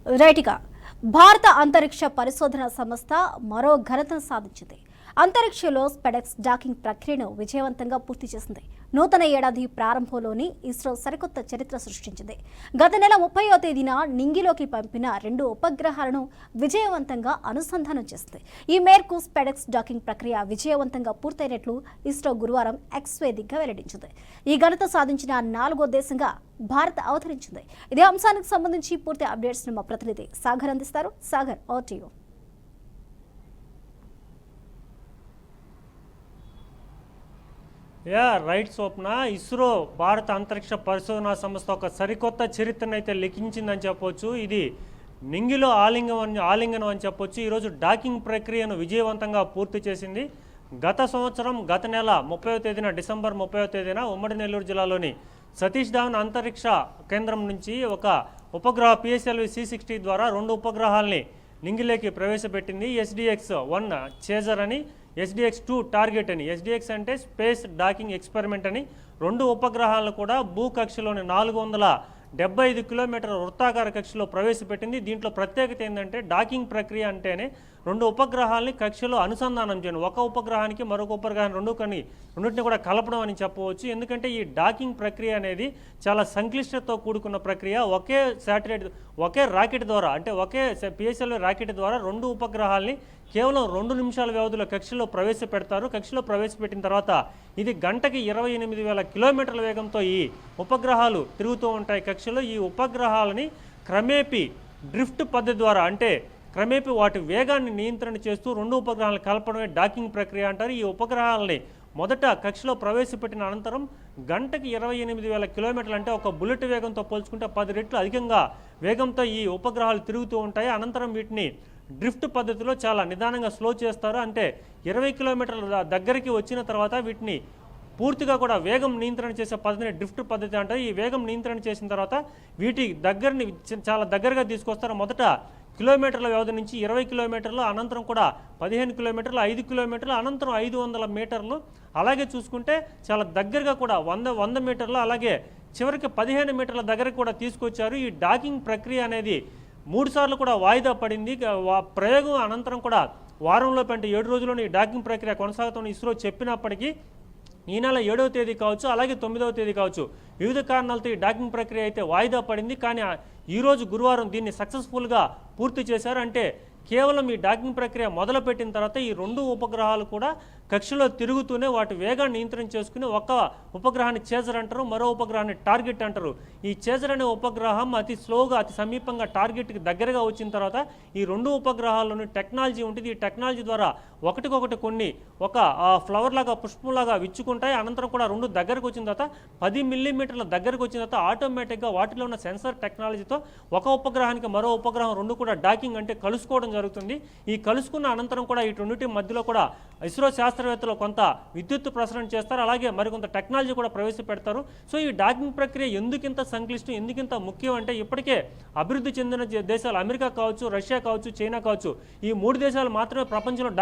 రైట్గా భారత అంతరిక్ష పరిశోధన సంస్థ మరో ఘనతను సాధించింది. అంతరిక్షంలో స్పెడెక్స్ డాకింగ్ ప్రక్రియను విజయవంతంగా పూర్తి చేసింది. నూతన ఏడాది ప్రారంభంలోని ఇస్రో సరికొత్త చరిత్ర సృష్టించింది. గత నెల 30వ తేదీన నింగిలోకి పంపిన 2 ఉపగ్రహాలను విజయవంతంగా అనుసంధానం చేసింది. ఈ మేరకు స్పెడెక్స్ డాకింగ్ ప్రక్రియ విజయవంతంగా పూర్తయినట్లు ఇస్రో గురువారం ఎక్స్ వేదికగా వెల్లడించింది. ఈ ఘనత సాధించిన 4వ దేశంగా భారత్ అవతరించింది. ఇదే అంశానికి సంబంధించి పూర్తి అప్డేట్స్ మా ప్రతినిధి సాగర్ అందిస్తారు. Sagar, over to you. Right Swapna. ISRO భారత అంతరిక్ష పరిశోధనా సంస్థ ఒక సరికొత్త చరిత్రను అయితే లిఖించిందని చెప్పొచ్చు. ఇది నింగిలో ఆలింగనం అని చెప్పొచ్చు. ఈరోజు డాకింగ్ ప్రక్రియను విజయవంతంగా పూర్తి చేసింది. గత నెల 30వ తేదీన డిసెంబర్ 30వ తేదీన ఉమ్మడి నెల్లూరు జిల్లాలోని సతీష్ ధావన్ అంతరిక్ష కేంద్రం నుంచి ఒక ఉపగ్రహ PSLV C-60 ద్వారా 2 ఉపగ్రహాలని నింగిలోకి ప్రవేశపెట్టింది. SDX-1 చేజర్ అని, SDX-2 టార్గెట్ అని. SDX అంటే స్పేస్ డాకింగ్ ఎక్స్పెరిమెంట్ అని. 2 ఉపగ్రహాలను కూడా భూకక్షలోని 475 కిలోమీటర్ల వృత్తాకార కక్షలో ప్రవేశపెట్టింది. దీంట్లో ప్రత్యేకత ఏంటంటే డాకింగ్ ప్రక్రియ అంటేనే 2 ఉపగ్రహాలని కక్షలో అనుసంధానం చేయడం. ఒక ఉపగ్రహానికి మరొక ఉపగ్రహాన్ని రెండింటిని కూడా కలపడం అని చెప్పవచ్చు. ఎందుకంటే ఈ డాకింగ్ ప్రక్రియ అనేది చాలా సంక్లిష్టతతో కూడుకున్న ప్రక్రియ. ఒకే రాకెట్ ద్వారా, అంటే ఒకే PSLV రాకెట్ ద్వారా 2 ఉపగ్రహాలని కేవలం 2 నిమిషాల వ్యవధిలో కక్షలో ప్రవేశపెడతారు. కక్షలో ప్రవేశపెట్టిన తర్వాత ఇది గంటకి 28,000 కిలోమీటర్ల వేగంతో ఈ ఉపగ్రహాలు తిరుగుతూ ఉంటాయి కక్షలో. ఈ ఉపగ్రహాలని క్రమేపీ డ్రిఫ్ట్ పద్ధతి ద్వారా, అంటే క్రమేపీ వాటి వేగాన్ని నియంత్రణ చేస్తూ 2 ఉపగ్రహాలను కలపడమే డాకింగ్ ప్రక్రియ అంటారు. ఈ ఉపగ్రహాలని మొదట కక్షలో ప్రవేశపెట్టిన అనంతరం గంటకి 28,000 కిలోమీటర్లు, అంటే ఒక బుల్లెట్ వేగంతో పోల్చుకుంటే 10 రెట్లు అధికంగా వేగంతో ఈ ఉపగ్రహాలు తిరుగుతూ ఉంటాయి. అనంతరం వీటిని డ్రిఫ్ట్ పద్ధతిలో చాలా నిదానంగా స్లో చేస్తారు. అంటే 20 కిలోమీటర్ల దగ్గరికి వచ్చిన తర్వాత వీటిని పూర్తిగా కూడా వేగం నియంత్రణ చేసే పద్ధతిని డ్రిఫ్ట్ పద్ధతి అంటారు. ఈ వేగం నియంత్రణ చేసిన తర్వాత వీటి దగ్గరని చాలా దగ్గరగా తీసుకొస్తారు. మొదట కిలోమీటర్ల వ్యవధి నుంచి 20 కిలోమీటర్లు, అనంతరం కూడా 15 కిలోమీటర్లు, 5 కిలోమీటర్లు, అనంతరం 500 మీటర్లు. అలాగే చూసుకుంటే చాలా దగ్గరగా కూడా 100 మీటర్లు, అలాగే చివరికి 15 మీటర్ల దగ్గరకు కూడా తీసుకొచ్చారు. ఈ డాకింగ్ ప్రక్రియ అనేది 3 సార్లు కూడా వాయిదా పడింది. ప్రయోగం అనంతరం కూడా వారంలోపు, అంటే 7 రోజుల్లోని ఈ డాకింగ్ ప్రక్రియ కొనసాగుతున్న ఇస్రో చెప్పినప్పటికీ ఈ నెల 7వ తేదీ కావచ్చు, అలాగే 9వ తేదీ కావచ్చు, వివిధ కారణాలతో ఈ డాకింగ్ ప్రక్రియ అయితే వాయిదా పడింది. కానీ ఈరోజు గురువారం దీన్ని సక్సెస్ఫుల్గా పూర్తి చేశారు. అంటే కేవలం ఈ డాకింగ్ ప్రక్రియ మొదలుపెట్టిన తర్వాత ఈ 2 ఉపగ్రహాలు కూడా కక్షలో తిరుగుతూనే వాటి వేగాన్ని నియంత్రణ చేసుకుని ఒక ఉపగ్రహాన్ని చేజర్ అంటారు, మరో ఉపగ్రహాన్ని టార్గెట్ అంటారు. ఈ చేజర్ అనే ఉపగ్రహం అతి స్లోగా, అతి సమీపంగా టార్గెట్కి దగ్గరగా వచ్చిన తర్వాత ఈ 2 ఉపగ్రహాల్లోని టెక్నాలజీ ఉంటుంది. ఈ టెక్నాలజీ ద్వారా ఒకటికొకటి కొన్ని ఒక ఫ్లవర్ లాగా, పుష్పంలాగా విచ్చుకుంటాయి. అనంతరం కూడా 2 దగ్గరకు వచ్చిన తర్వాత 10 మిల్లీమీటర్ల దగ్గరకు వచ్చిన తర్వాత ఆటోమేటిక్గా వాటిలో ఉన్న సెన్సార్ టెక్నాలజీతో ఒక ఉపగ్రహానికి మరో ఉపగ్రహం 2 కూడా డాకింగ్, అంటే కలుసుకోవడం జరుగుతుంది. ఈ కలుసుకున్న అనంతరం కూడా ఈ 2 మధ్యలో కూడా ఇస్రో శాస్త్రవేత్తలు కొంత విద్యుత్ ప్రసరణ చేస్తారు, అలాగే మరికొంత టెక్నాలజీ కూడా ప్రవేశపెడతారు. సో ఈ డాకింగ్ ప్రక్రియ ఎందుకింత సంక్లిష్టం, ఎందుకింత ముఖ్యం అంటే ఇప్పటికే అభివృద్ధి చెందిన దేశాలు అమెరికా కావచ్చు, రష్యా కావచ్చు, చైనా కావచ్చు, ఈ 3 దేశాలు మాత్రమే ప్రపంచంలో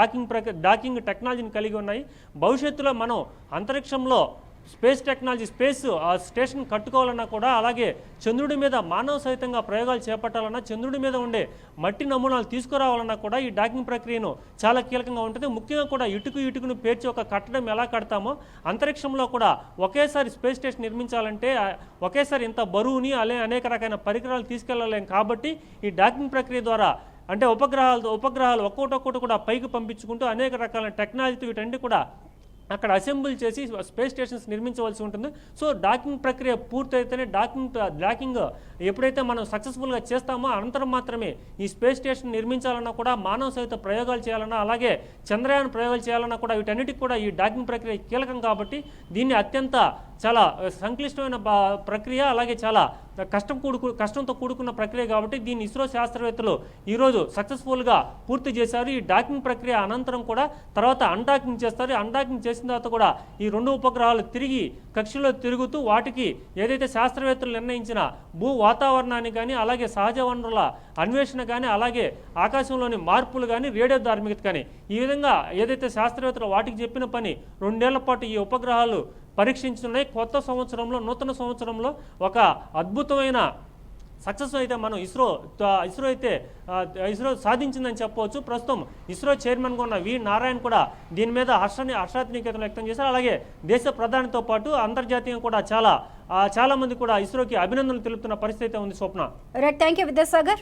డాకింగ్ టెక్నాలజీని కలిగి ఉన్నాయి. భవిష్యత్తులో మనం అంతరిక్షంలో స్పేస్ టెక్నాలజీ, స్టేషన్ కట్టుకోవాలన్నా కూడా, అలాగే చంద్రుడి మీద మానవ సహితంగా ప్రయోగాలు చేపట్టాలన్నా, చంద్రుడి మీద ఉండే మట్టి నమూనాలు తీసుకురావాలన్నా కూడా ఈ డాకింగ్ ప్రక్రియను చాలా కీలకంగా ఉంటుంది. ముఖ్యంగా కూడా ఇటుకును పేర్చి ఒక కట్టడం ఎలా కడతామో, అంతరిక్షంలో కూడా ఒకేసారి స్పేస్ స్టేషన్ నిర్మించాలంటే ఒకేసారి ఇంత బరువుని అనేక రకాల పరికరాలు తీసుకెళ్లలేం. కాబట్టి ఈ డాకింగ్ ప్రక్రియ ద్వారా, అంటే ఉపగ్రహాలు ఒక్కొక్కటి కూడా పైకి పంపించుకుంటూ అనేక రకాల టెక్నాలజీతో వీటన్ని కూడా అక్కడ అసెంబుల్ చేసి స్పేస్ స్టేషన్స్ నిర్మించవలసి ఉంటుంది. సో డాకింగ్ ప్రక్రియ పూర్తయితేనే డాకింగ్ ఎప్పుడైతే మనం సక్సెస్ఫుల్గా చేస్తామో అనంతరం మాత్రమే ఈ స్పేస్ స్టేషన్ నిర్మించాలన్నా కూడా, మానవ సహిత ప్రయోగాలు చేయాలన్నా, అలాగే చంద్రయాన్ ప్రయోగాలు చేయాలన్నా కూడా వీటన్నిటికి కూడా ఈ డాకింగ్ ప్రక్రియ కీలకం. కాబట్టి దీన్ని అత్యంత చాలా సంక్లిష్టమైన ప్రక్రియ, అలాగే చాలా కష్టంతో కూడుకున్న ప్రక్రియ. కాబట్టి దీన్ని ఇస్రో శాస్త్రవేత్తలు ఈరోజు సక్సెస్ఫుల్గా పూర్తి చేశారు. ఈ డాకింగ్ ప్రక్రియ అనంతరం కూడా తర్వాత అన్డాకింగ్ చేస్తారు. అన్డాకింగ్ చేసిన తర్వాత కూడా ఈ 2 ఉపగ్రహాలు తిరిగి కక్షలో తిరుగుతూ వాటికి ఏదైతే శాస్త్రవేత్తలు నిర్ణయించిన భూ వాతావరణాన్ని కానీ, అలాగే సహజ వనరుల అన్వేషణ కానీ, అలాగే ఆకాశంలోని మార్పులు కానీ, రేడియో ధార్మికత కానీ, ఈ విధంగా ఏదైతే శాస్త్రవేత్తలు వాటికి చెప్పిన పని 2 ఏళ్ల పాటు ఈ ఉపగ్రహాలు పరీక్షించున్నాయి. నూతన సంవత్సరంలో ఒక అద్భుతమైన సక్సెస్ అయితే మనం ఇస్రో సాధించిందని చెప్పవచ్చు. ప్రస్తుతం ఇస్రో చైర్మన్గా ఉన్న వి నారాయణ కూడా దీని మీద హర్షాతినికేతను వ్యక్తం చేశారు. అలాగే దేశ ప్రధానితో పాటు అంతర్జాతీయంగా కూడా చాలా మంది కూడా ఇస్రోకి అభినందనలు తెలుపుతున్న పరిస్థితి ఉంది. Swapna. Right, thank you Vidyasagar.